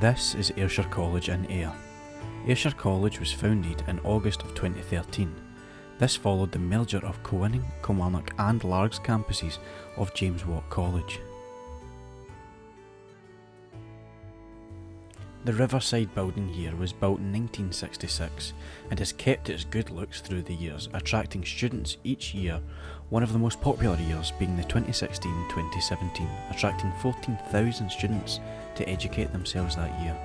This is Ayrshire College in Ayr. Ayrshire College was founded in August of 2013. This followed the merger of Coinning, Kilmarnock and Largs campuses of James Watt College. The Riverside building here was built in 1966 and has kept its good looks through the years, attracting students each year, one of the most popular years being the 2016-2017, attracting 14,000 students to educate themselves that year.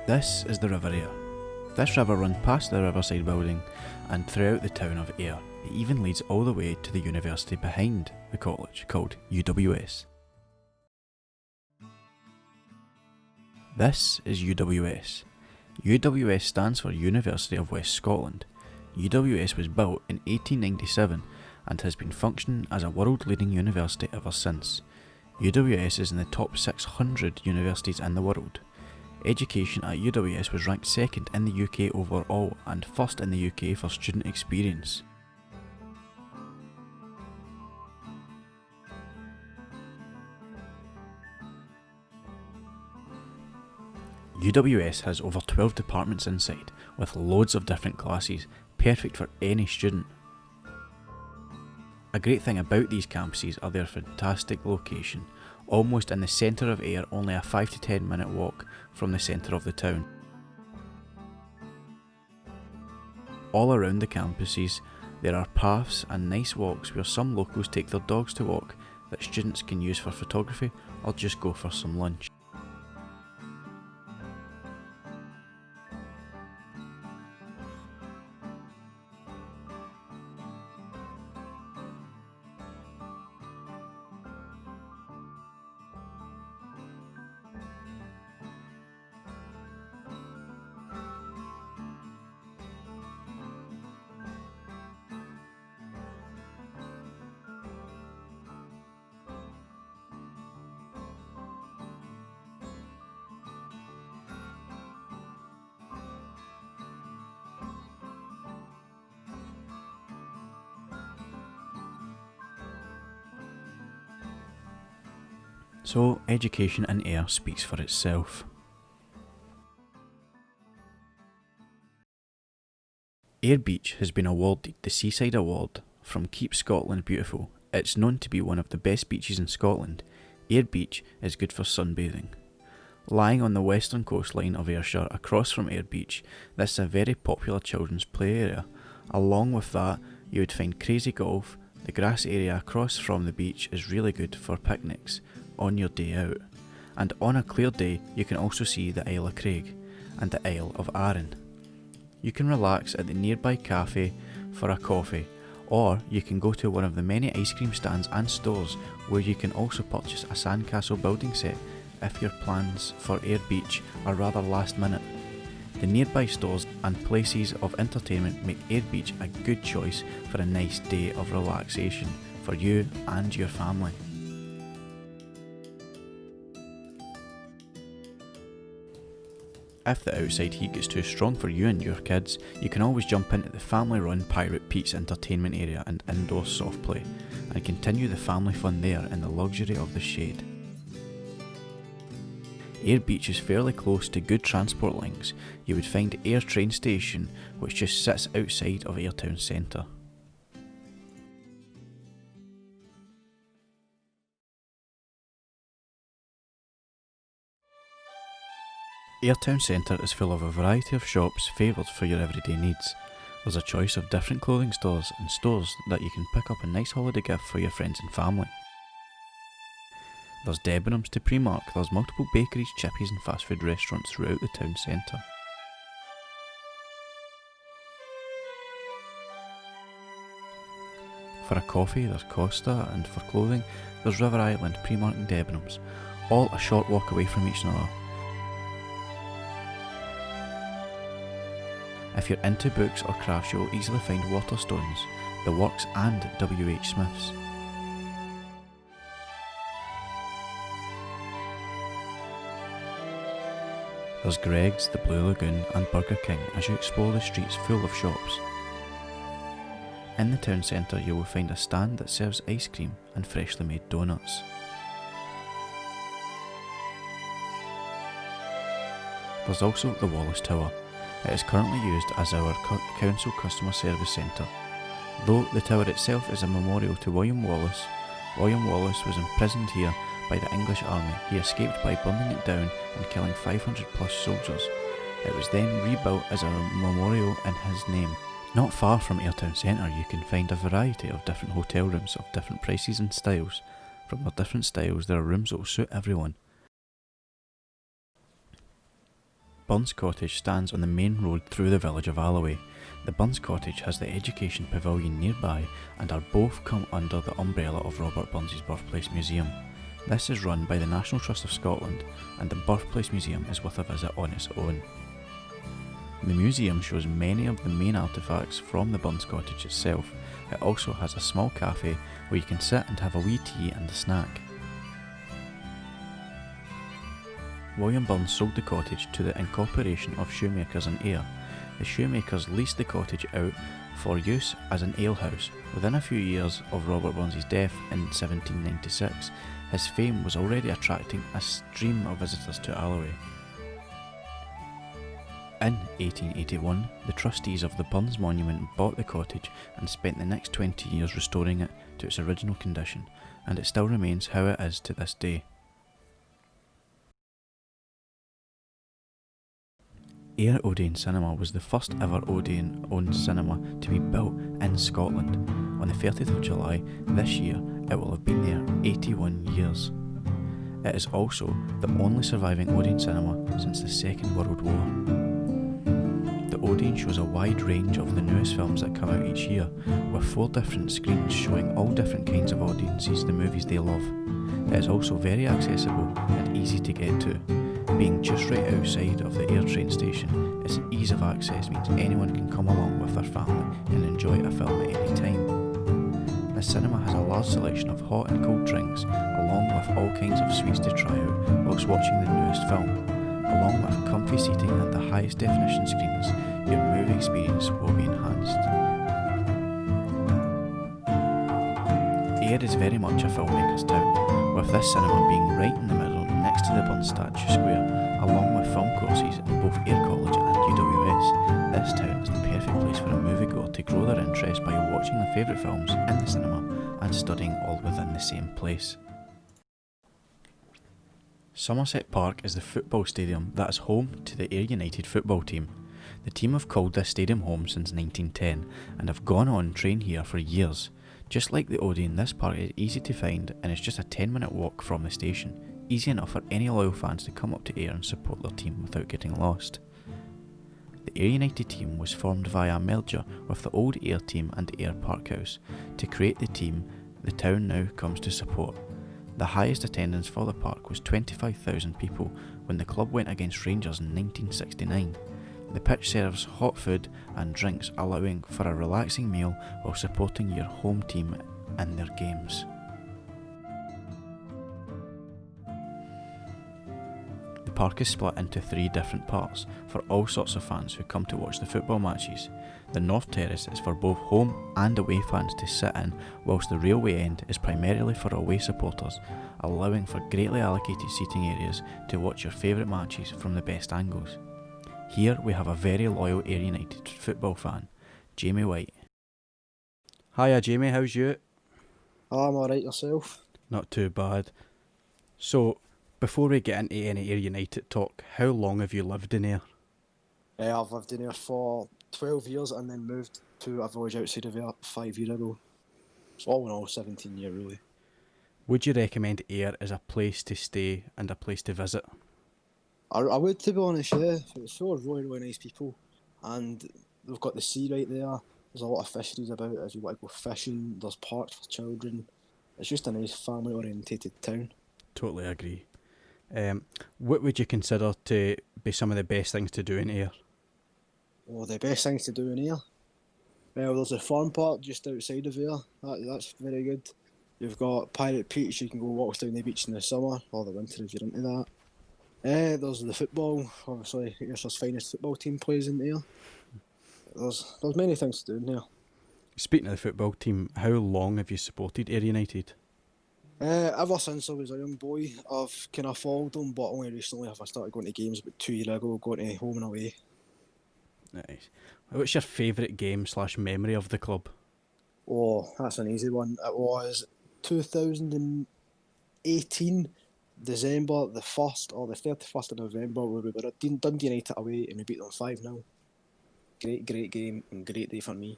This is the River Ayr. This river runs past the Riverside building and throughout the town of Ayr. It even leads all the way to the university behind the college, called UWS. This is UWS. UWS stands for University of West Scotland. UWS was built in 1897 and has been functioning as a world-leading university ever since. UWS is in the top 600 universities in the world. Education at UWS was ranked second in the UK overall and first in the UK for student experience. UWS has over 12 departments inside, with loads of different classes, perfect for any student. A great thing about these campuses are their fantastic location, almost in the centre of Ayr, only a 5 to 10 minute walk from the centre of the town. All around the campuses there are paths and nice walks where some locals take their dogs to walk that students can use for photography or just go for some lunch. So, education in Ayr speaks for itself. Ayr Beach has been awarded the Seaside Award from Keep Scotland Beautiful. It's known to be one of the best beaches in Scotland. Ayr Beach is good for sunbathing. Lying on the western coastline of Ayrshire across from Ayr Beach, this is a very popular children's play area. Along with that, you would find crazy golf. The grass area across from the beach is really good for picnics on your day out, and on a clear day you can also see the Isle of Craig and the Isle of Arran. You can relax at the nearby cafe for a coffee, or you can go to one of the many ice cream stands and stores where you can also purchase a sandcastle building set if your plans for Ayr Beach are rather last minute. The nearby stores and places of entertainment make Ayr Beach a good choice for a nice day of relaxation for you and your family. If the outside heat gets too strong for you and your kids, you can always jump into the family-run Pirate Pete's entertainment area and indoor soft play, and continue the family fun there in the luxury of the shade. Ayr Beach is fairly close to good transport links. You would find Ayr train station, which just sits outside of Ayr town centre. Ayr town centre is full of a variety of shops favoured for your everyday needs. There's a choice of different clothing stores and stores that you can pick up a nice holiday gift for your friends and family. There's Debenhams to Primark, there's multiple bakeries, chippies and fast food restaurants throughout the town centre. For a coffee there's Costa, and for clothing there's River Island, Primark and Debenhams, all a short walk away from each other. If you're into books or crafts, you'll easily find Waterstones, The Works and W.H. Smith's. There's Greggs, the Blue Lagoon and Burger King as you explore the streets full of shops. In the town centre you will find a stand that serves ice cream and freshly made donuts. There's also the Wallace Tower. It is currently used as our council customer service centre. Though the tower itself is a memorial to William Wallace. William Wallace was imprisoned here by the English army. He escaped by burning it down and killing 500 plus soldiers. It was then rebuilt as a memorial in his name. Not far from Ayrtown Centre you can find a variety of different hotel rooms of different prices and styles. From their different styles there are rooms that will suit everyone. Burns Cottage stands on the main road through the village of Alloway. The Burns Cottage has the Education Pavilion nearby and are both come under the umbrella of Robert Burns' Birthplace Museum. This is run by the National Trust of Scotland and the Birthplace Museum is worth a visit on its own. The museum shows many of the main artefacts from the Burns Cottage itself. It also has a small cafe where you can sit and have a wee tea and a snack. William Burns sold the cottage to the Incorporation of Shoemakers in Ayr. The shoemakers leased the cottage out for use as an alehouse. Within a few years of Robert Burns' death in 1796, his fame was already attracting a stream of visitors to Alloway. In 1881, the trustees of the Burns Monument bought the cottage and spent the next 20 years restoring it to its original condition, and it still remains how it is to this day. Ayr Odeon Cinema was the first ever Odeon-owned cinema to be built in Scotland. On the 30th of July this year, it will have been there 81 years. It is also the only surviving Odeon cinema since the Second World War. The Odeon shows a wide range of the newest films that come out each year, with 4 different screens showing all different kinds of audiences the movies they love. It is also very accessible and easy to get to. Being just right outside of the Ayr train station, its ease of access means anyone can come along with their family and enjoy a film at any time. The cinema has a large selection of hot and cold drinks, along with all kinds of sweets to try out whilst watching the newest film. Along with comfy seating and the highest definition screens, your movie experience will be enhanced. Ayr is very much a filmmaker's town, with this cinema being right in the middle next to the Burns Statue Square, along with film courses in both Ayr College and UWS. This town is the perfect place for a moviegoer to grow their interest by watching their favourite films in the cinema and studying all within the same place. Somerset Park is the football stadium that is home to the Ayr United football team. The team have called this stadium home since 1910 and have gone on train here for years. Just like the Odeon, this park is easy to find and is just a 10-minute walk from the station. Easy enough for any loyal fans to come up to Ayr and support their team without getting lost. The Ayr United team was formed via a merger with the old Ayr team and Ayr Parkhouse. To create the team, the town now comes to support. The highest attendance for the park was 25,000 people when the club went against Rangers in 1969. The pitch serves hot food and drinks, allowing for a relaxing meal while supporting your home team in their games. The park is split into 3 different parts for all sorts of fans who come to watch the football matches. The North Terrace is for both home and away fans to sit in, whilst the railway end is primarily for away supporters, allowing for greatly allocated seating areas to watch your favourite matches from the best angles. Here we have a very loyal Ayr United football fan, Jamie White. Hiya Jamie, how's you? Oh, I'm alright, yourself? Not too bad. So, before we get into any Ayr United talk, how long have you lived in Ayr? I've lived in here for 12 years and then moved to a village outside of there 5 years ago. So all in all, 17 years really. Would you recommend Ayr as a place to stay and a place to visit? I would, to be honest, yeah. It's full of really, really nice people. And they've got the sea right there. There's a lot of fisheries about. If you want to go fishing, there's parks for children. It's just a nice family orientated town. Totally agree. What would you consider to be some of the best things to do in Ayr? Oh, the best things to do in here? Well, there's a farm park just outside of here. That's very good. You've got Pirate Peach, you can go walk down the beach in the summer or the winter if you're into that. There's the football, obviously Ayrshaw's finest football team plays in there. There's many things to do in here. Speaking of the football team, how long have you supported Ayr United? Ever since I was a young boy, I've kind of followed them, but only recently have I started going to games about 2 years ago, going to home and away. Nice. What's your favourite game / memory of the club? Oh, that's an easy one. It was 2018, December the 1st or the 31st of November, where we were at Dundee United away and we beat them 5-0. Great game and great day for me.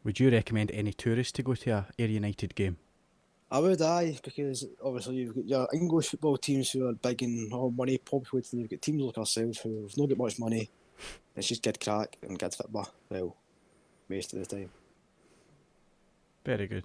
Would you recommend any tourists to go to a Ayr United game? I would, because obviously you've got your English football teams who are big and all money populated, and you've got teams like ourselves who have not got much money. It's just good crack and good football. Well, most of the time. Very good.